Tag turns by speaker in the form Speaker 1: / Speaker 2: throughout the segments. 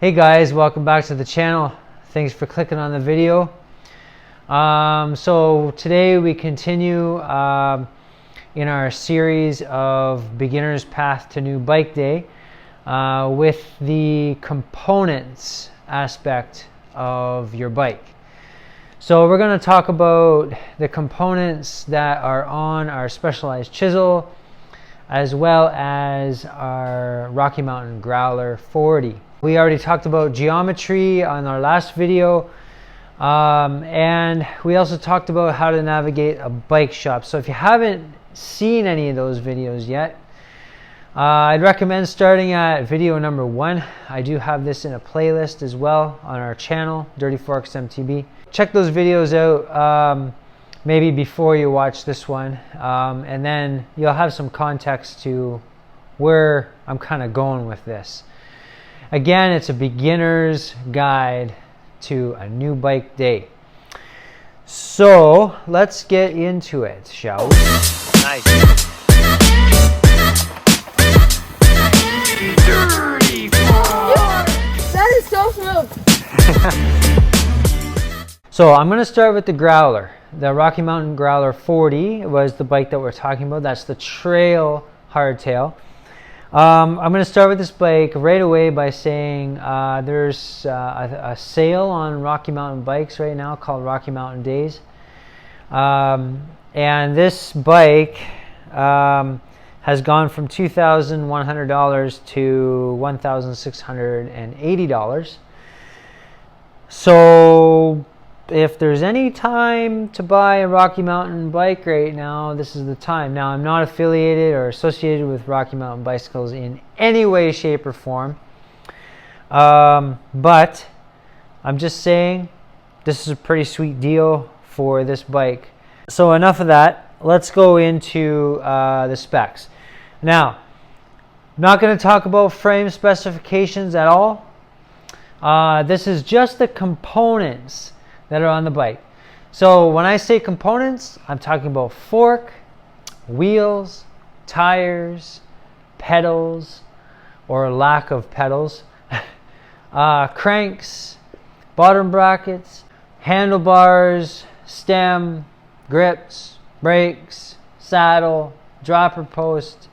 Speaker 1: Hey guys, welcome back to the channel. Thanks for clicking on the video. So today we continue in our series of Beginner's Path to New Bike Day with the components aspect of your bike. So we're going to talk about the components that are on our Specialized chisel as well as our Rocky Mountain Growler 40. We already talked about geometry on our last video, and we also talked about how to navigate a bike shop. So if you haven't seen any of those videos yet, I'd recommend starting at video number 1. I do have this in a playlist as well on our channel, Dirty Forks MTB. Check those videos out maybe before you watch this one, and then you'll have some context to where I'm kind of going with this. Again, it's a beginner's guide to a new bike day. So let's get into it, shall we?
Speaker 2: Nice.
Speaker 3: Dirty Forks. That is so smooth.
Speaker 1: So I'm going to start with the Growler. The Rocky Mountain Growler 40 was the bike that we're talking about. That's the trail hardtail. I'm going to start with this bike right away by saying there's a sale on Rocky Mountain bikes right now called Rocky Mountain Days. And this bike has gone from $2,100 to $1,680. So if there's any time to buy a Rocky Mountain bike right now, this is the time. Now, I'm not affiliated or associated with Rocky Mountain Bicycles in any way, shape, or form. But I'm just saying this is a pretty sweet deal for this bike. So enough of that. Let's go into the specs. Now, I'm not going to talk about frame specifications at all. This is just the components that are on the bike. So when I say components, I'm talking about fork, wheels, tires, pedals or lack of pedals, cranks, bottom brackets, handlebars, stem, grips, brakes, saddle, dropper post,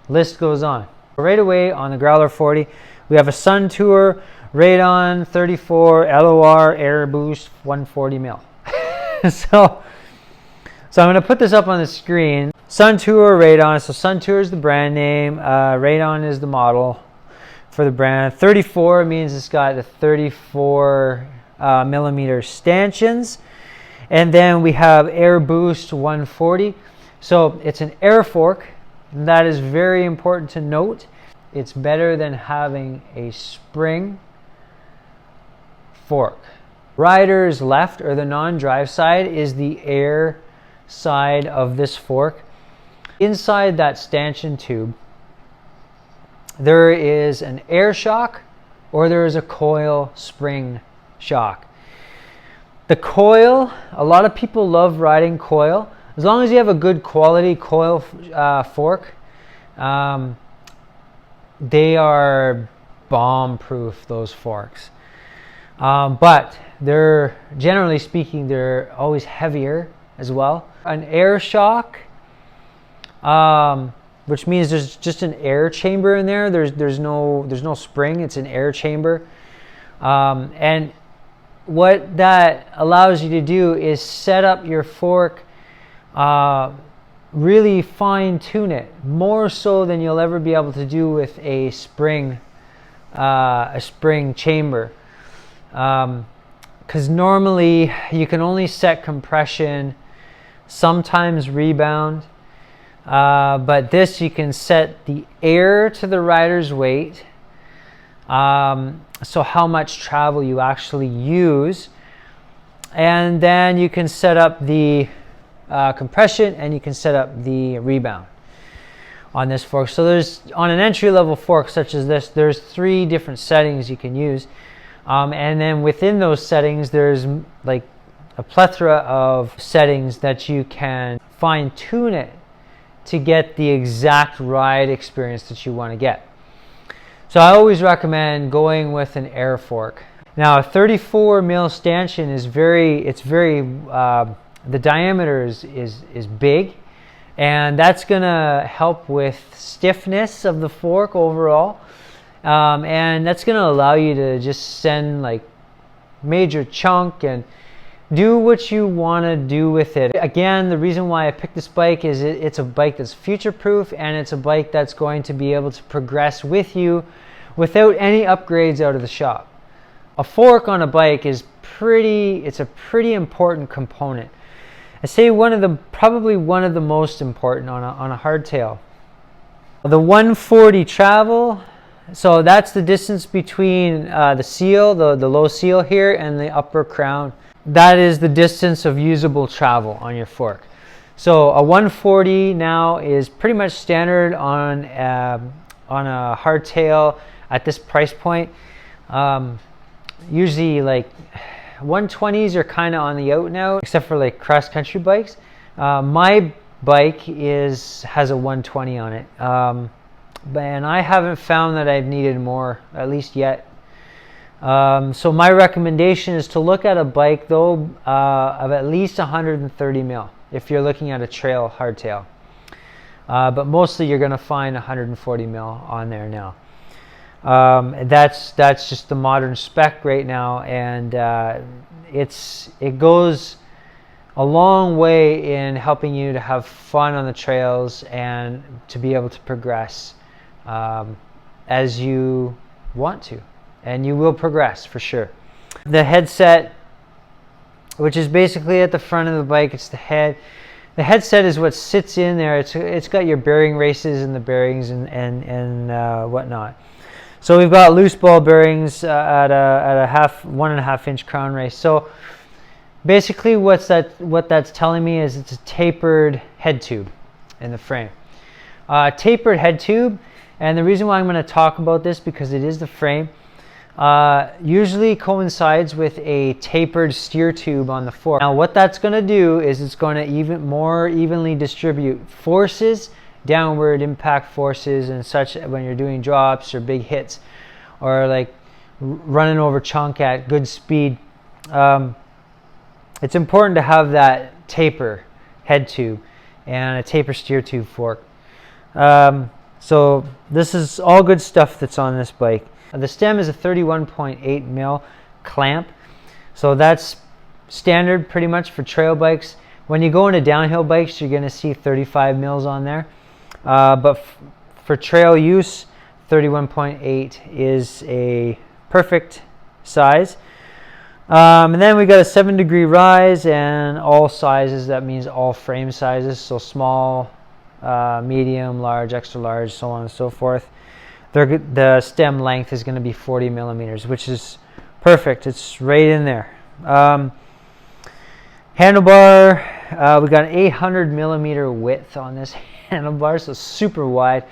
Speaker 1: list goes on. Right away on the Growler 40, we have a Sun Tour Radon 34 LOR Air Boost 140 mil. so I'm going to put this up on the screen. Sun Tour Radon. So Sun Tour is the brand name. Radon is the model for the brand. 34 means it's got the 34 millimeter stanchions. And then we have Air Boost 140. So it's an air fork. And that is very important to note. It's better than having a spring fork. Rider's left, or the non-drive side, is the air side of this fork. Inside that stanchion tube, there is an air shock or there is a coil spring shock. The coil, a lot of people love riding coil. As long as you have a good quality coil fork, they are bomb-proof, those forks. But they're, generally speaking, they're always heavier as well. An air shock, which means there's just an air chamber in there. There's no spring. It's an air chamber, and what that allows you to do is set up your fork, really fine tune it, more so than you'll ever be able to do with a spring chamber. Because normally you can only set compression, sometimes rebound, but this you can set the air to the rider's weight, so how much travel you actually use, and then you can set up the compression and you can set up the rebound on this fork. So there's, on an entry-level fork such as this, there's 3 different settings you can use. And then within those settings, there's like a plethora of settings that you can fine tune it to get the exact ride experience that you want to get. So I always recommend going with an air fork. Now a 34 mil stanchion is the diameter is big, and that's gonna help with stiffness of the fork overall, and that's gonna allow you to just send like major chunk and do what you want to do with it. Again, the reason why I picked this bike is it's a bike that's future proof, and it's a bike that's going to be able to progress with you without any upgrades out of the shop. A fork on a bike is it's a pretty important component. I say probably one of the most important on a hardtail. The 140 travel, so that's the distance between the seal, the low seal here, and the upper crown. That is the distance of usable travel on your fork. So a 140 now is pretty much standard on a hardtail at this price point. Usually like 120s are kind of on the out now, except for like cross country bikes. My bike has a 120 on it, and I haven't found that I've needed more, at least yet. So my recommendation is to look at a bike though of at least 130 mil if you're looking at a trail hardtail, but mostly you're going to find 140 mil on there now. That's just the modern spec right now, and it goes a long way in helping you to have fun on the trails and to be able to progress as you want to, and you will progress for sure. The headset, which is basically at the front of the bike, it's the head. The headset is what sits in there. It's got your bearing races and the bearings and whatnot. So we've got loose ball bearings at a 1.5 inch crown race. So basically what that's telling me is it's a tapered head tube in the frame. Tapered head tube, and the reason why I'm going to talk about this, because it is the frame, usually coincides with a tapered steer tube on the fork. Now what that's going to do is it's going to even more evenly distribute forces, downward impact forces and such, when you're doing drops or big hits or like running over chunk at good speed. It's important to have that taper head tube and a taper steer tube fork. So this is all good stuff that's on this bike. The stem is a 31.8 mil clamp, so that's standard pretty much for trail bikes. When you go into downhill bikes, you're going to see 35 mils on there. But for trail use, 31.8 is a perfect size. And then we got a 7-degree rise, and all sizes. That means all frame sizes, so small, medium, large, extra large, so on and so forth. The stem length is going to be 40 millimeters, which is perfect. It's right in there. Handlebar, we got an 800 millimeter width on this handlebar, so super wide.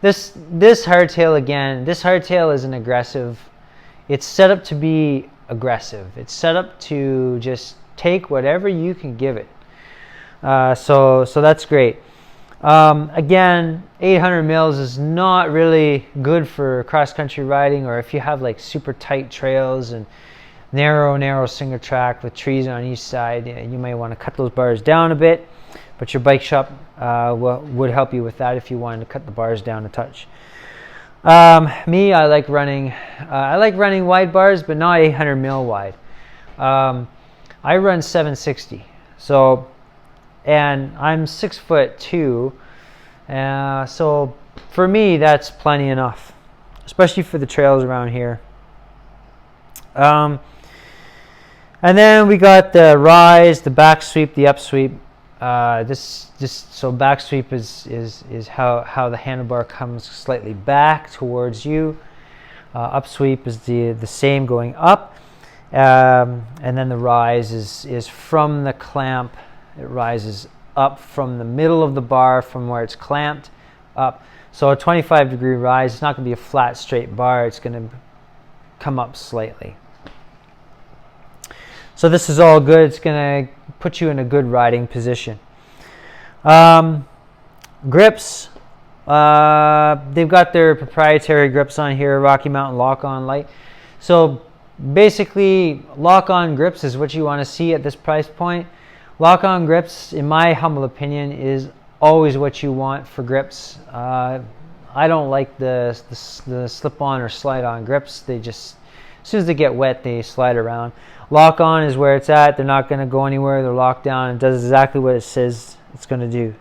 Speaker 1: This hardtail, again, this hardtail is an aggressive. It's set up to be aggressive. It's set up to just take whatever you can give it. So that's great. Again, 800 mils is not really good for cross-country riding, or if you have like super tight trails and narrow single track with trees on each side. You might want to cut those bars down a bit, but your bike shop would help you with that if you wanted to cut the bars down a touch. Me, I like running wide bars, but not 800 mil wide. I run 760, so, and I'm 6'2", so for me that's plenty enough, especially for the trails around here. And then we got the rise, the back sweep, the up sweep. So back sweep is how the handlebar comes slightly back towards you. Up sweep is the same going up, and then the rise is from the clamp. It rises up from the middle of the bar, from where it's clamped up. So a 25-degree rise. It's not going to be a flat straight bar. It's going to come up slightly. So this is all good. It's going to put you in a good riding position. Grips, They've got their proprietary grips on here, Rocky Mountain Lock-On Light. So basically, lock-on grips is what you want to see at this price point. Lock-on grips, in my humble opinion, is always what you want for grips. I don't like the slip-on or slide-on grips. They just, as soon as they get wet, they slide around. Lock-on is where it's at. They're not going to go anywhere. They're locked down. It does exactly what it says it's going to do.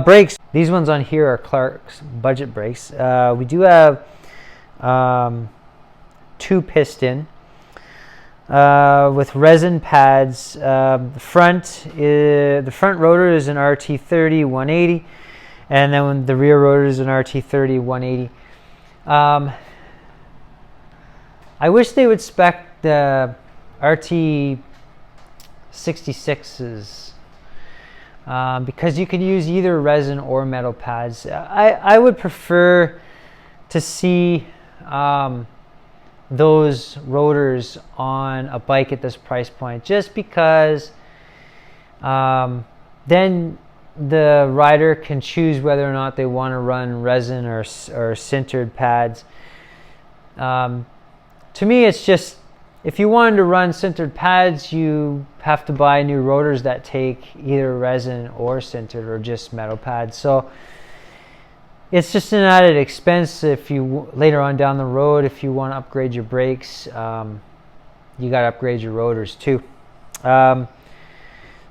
Speaker 1: Brakes. These ones on here are Clark's budget brakes. We do have 2-piston with resin pads. The front rotor is an RT30 180, and then the rear rotor is an RT30 180. I wish they would spec the RT66s. Because you can use either resin or metal pads. I would prefer to see those rotors on a bike at this price point, just because then the rider can choose whether or not they want to run resin or sintered pads. To me, it's just, if you wanted to run sintered pads, you have to buy new rotors that take either resin or sintered or just metal pads. So it's just an added expense. If you later on down the road, if you want to upgrade your brakes, you got to upgrade your rotors too.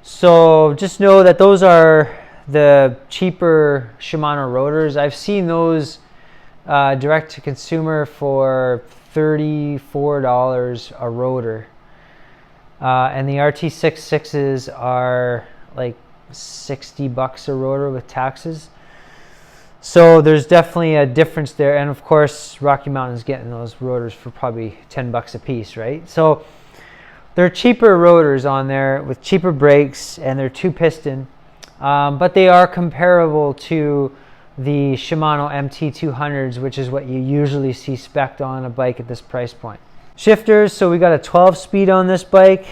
Speaker 1: So just know that those are the cheaper Shimano rotors. I've seen those direct to consumer for $34 a rotor, and the RT66s are like $60 a rotor with taxes. So there's definitely a difference there, and of course Rocky Mountain's getting those rotors for probably $10 a piece, right? So they're cheaper rotors on there with cheaper brakes, and they're 2-piston, but they are comparable to the Shimano MT200s, which is what you usually see spec'd on a bike at this price point. Shifters, so we got a 12-speed on this bike,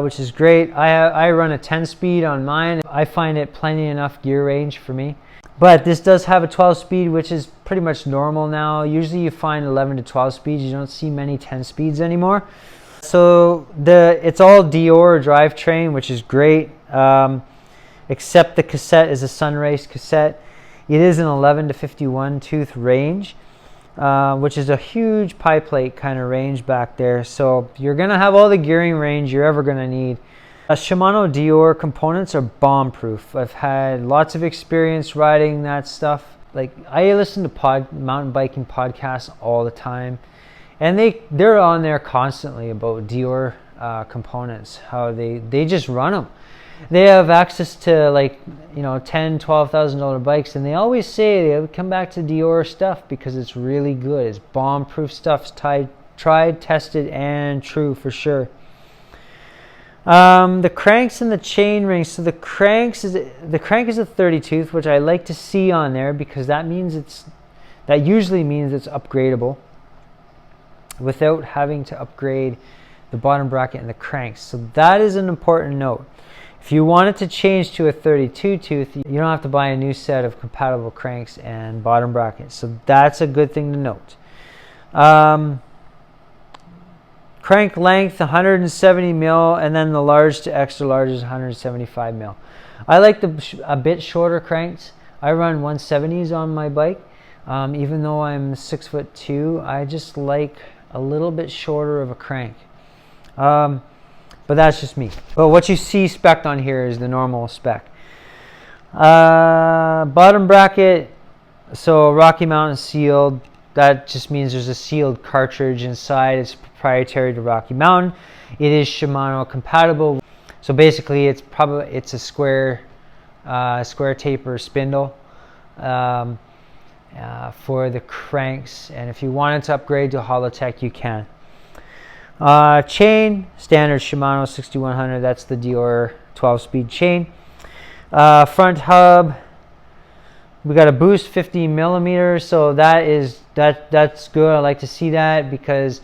Speaker 1: which is great. I run a 10-speed on mine. I find it plenty enough gear range for me. But this does have a 12-speed, which is pretty much normal now. Usually you find 11 to 12 speeds. You don't see many 10 speeds anymore. So it's all Dior drivetrain, which is great, except the cassette is a Sunrace cassette. It is an 11 to 51 tooth range, which is a huge pie plate kind of range back there. So you're going to have all the gearing range you're ever going to need. Shimano Dior components are bomb-proof. I've had lots of experience riding that stuff. Like, I listen to mountain biking podcasts all the time, and they're on there constantly about Dior components, how they just run them. They have access to, like, $10,000-$12,000 bikes, and they always say they come back to Dior stuff because it's really good. It's bomb-proof stuff. It's tried, tested, and true for sure. The cranks and the chain rings. So the crank is a 30 tooth, which I like to see on there because that usually means it's upgradable without having to upgrade the bottom bracket and the cranks. So that is an important note. If you want it to change to a 32 tooth, you don't have to buy a new set of compatible cranks and bottom brackets. So that's a good thing to note. Crank length 170 mil, and then the large to extra large is 175 mil. I like a bit shorter cranks. I run 170s on my bike. Even though I'm 6'2", I just like a little bit shorter of a crank. But that's just me. But what you see spec'd on here is the normal spec. Bottom bracket, so Rocky Mountain sealed. That just means there's a sealed cartridge inside. It's proprietary to Rocky Mountain. It is Shimano compatible. So basically, it's a square taper spindle for the cranks. And if you wanted to upgrade to Holotech, you can. Chain, standard Shimano 6100. That's the Dior 12-speed chain. Front hub. We got a boost 15 millimeters, so that's good. I like to see that because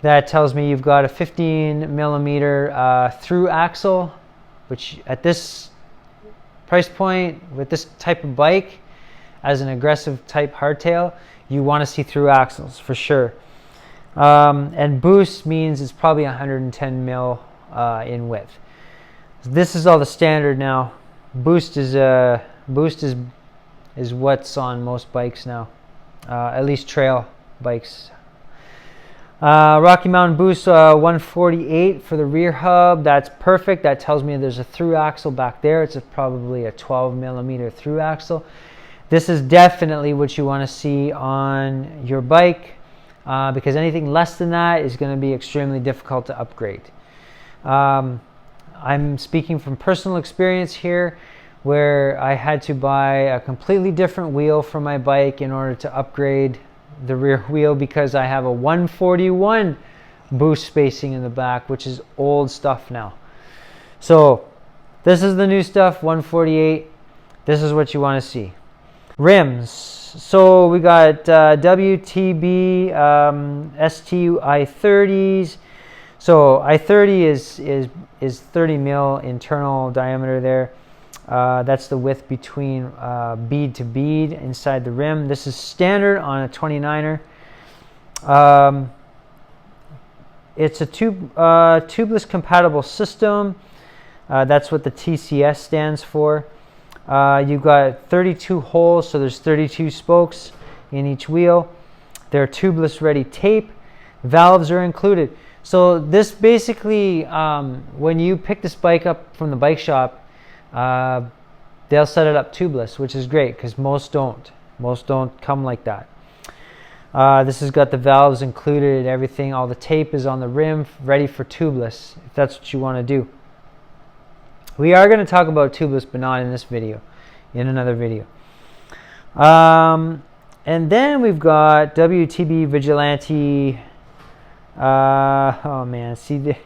Speaker 1: that tells me you've got a 15 millimeter through axle, which at this price point with this type of bike, as an aggressive type hardtail, you want to see through axles for sure. And boost means it's probably 110 mil in width. This is all the standard now. Boost is what's on most bikes now, at least trail bikes. Rocky Mountain Boost 148 for the rear hub. That's perfect. That tells me there's a through axle back there. It's probably a 12 millimeter through axle. This is definitely what you want to see on your bike, because anything less than that is going to be extremely difficult to upgrade. I'm speaking from personal experience here, where I had to buy a completely different wheel for my bike in order to upgrade the rear wheel, because I have a 141 boost spacing in the back, which is old stuff now. So this is the new stuff, 148. This is what you want to see. Rims. So we got WTB ST I30s. So I30 is 30 mil internal diameter there. That's the width between bead to bead inside the rim. This is standard on a 29er. It's a tubeless compatible system. That's what the TCS stands for. You've got 32 holes, so there's 32 spokes in each wheel. They're tubeless ready tape. Valves are included. So this basically, when you pick this bike up from the bike shop, they'll set it up tubeless, which is great because most don't come like that. This has got the valves included, everything. All the tape is on the rim, ready for tubeless, if that's what you want to do. We are going to talk about tubeless, but not in this video, in another video. And then we've got WTB Vigilante. Oh man, see,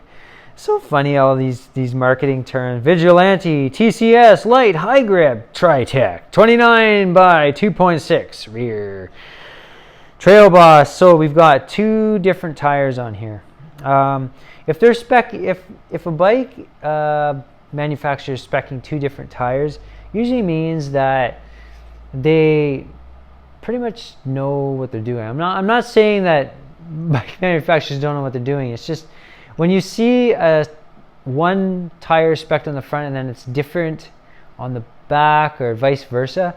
Speaker 1: so funny, all these marketing terms. Vigilante, TCS, light, high grip, Tri-Tech, 29 by 2.6 rear. Trail Boss. So we've got two different tires on here. If they're if a bike manufacturer is speccing two different tires, usually means that they pretty much know what they're doing. I'm not saying that bike manufacturers don't know what they're doing. It's just when you see one tire spec'd on the front and then it's different on the back or vice versa,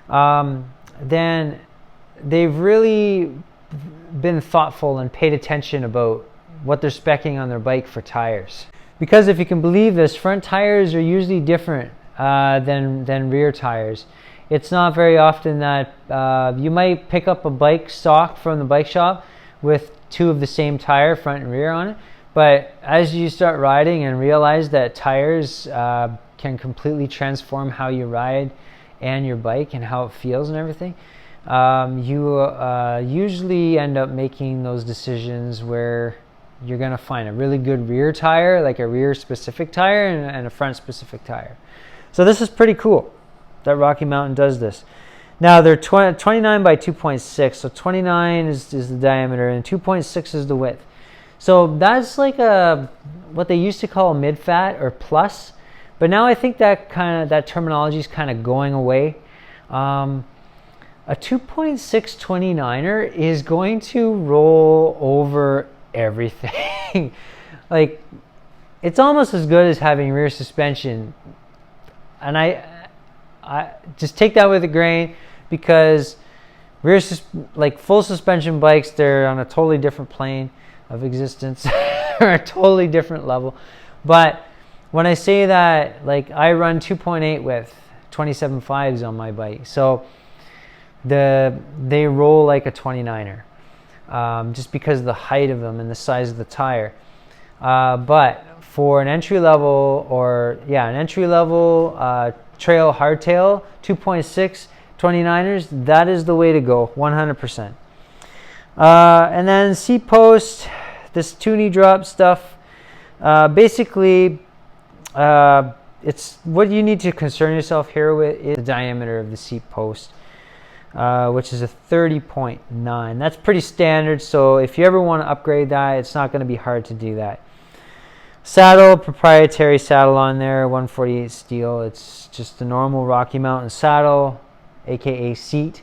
Speaker 1: then they've really been thoughtful and paid attention about what they're speccing on their bike for tires. Because if you can believe this, front tires are usually different than rear tires. It's not very often that you might pick up a bike stock from the bike shop with two of the same tire, front and rear, on it. But as you start riding and realize that tires can completely transform how you ride and your bike and how it feels and everything, you usually end up making those decisions where you're going to find a really good rear tire, like a rear specific tire, and a front specific tire. So this is pretty cool that Rocky Mountain does this. Now they're 29 by 2.6, so 29 is the diameter and 2.6 is the width. So that's like what they used to call a mid-fat or plus, but now I think that terminology is kind of going away. A 2.6 29er is going to roll over everything. Like, it's almost as good as having rear suspension, and I just take that with a grain, because full suspension bikes, they're on a totally different plane of existence or a totally different level. But when I say that, like, I run 2.8 with 27.5s on my bike, so they roll like a 29er, just because of the height of them and the size of the tire. But for an entry level trail hardtail 2.6 29ers, that is the way to go, 100%. And then seat post, this two-knee drop stuff, basically it's what you need to concern yourself here with is the diameter of the seat post, which is a 30.9. That's pretty standard, so if you ever want to upgrade that, it's not going to be hard to do that. Saddle, proprietary saddle on there, 148 steel. It's just a normal Rocky Mountain saddle. aka seat.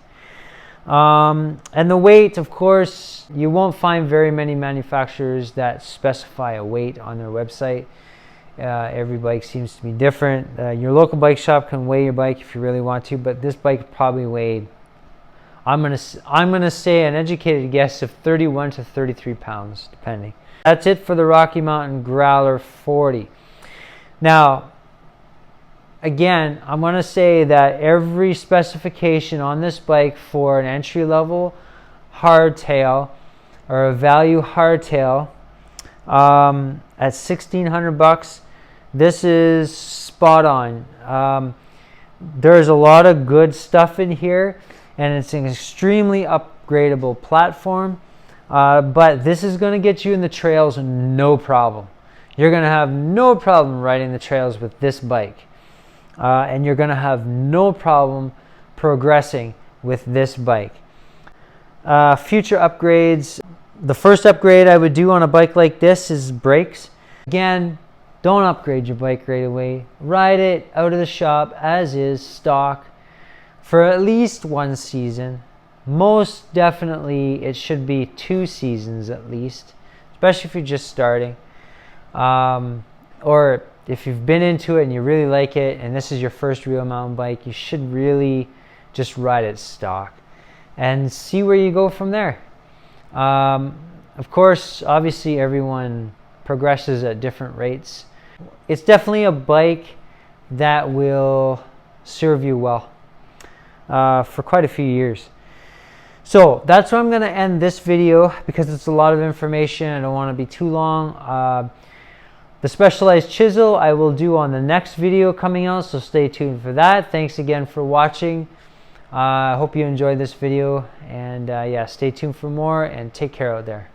Speaker 1: And the weight, of course, you won't find very many manufacturers that specify a weight on their website. Every bike seems to be different. Your local bike shop can weigh your bike if you really want to, but this bike probably weighed, I'm gonna say an educated guess of 31 to 33 pounds, depending. That's it for the Rocky Mountain Growler 40. Now, again, I'm going to say that every specification on this bike for an entry-level hardtail or a value hardtail at $1,600, this is spot on. There's a lot of good stuff in here, and it's an extremely upgradable platform. But this is going to get you in the trails no problem. You're going to have no problem riding the trails with this bike. And you're going to have no problem progressing with this bike. Future upgrades. The first upgrade I would do on a bike like this is brakes. Again, don't upgrade your bike right away. Ride it out of the shop as is, stock, for at least one season. Most definitely, it should be 2 seasons at least, especially if you're just starting. Or if you've been into it and you really like it and this is your first real mountain bike, you should really just ride it stock and see where you go from there. Of course, obviously everyone progresses at different rates. It's definitely a bike that will serve you well for quite a few years. So that's where I'm going to end this video because it's a lot of information. I don't want to be too long. The specialized chisel I will do on the next video coming out, so stay tuned for that. Thanks again for watching. I hope you enjoyed this video, and yeah, stay tuned for more and take care out there.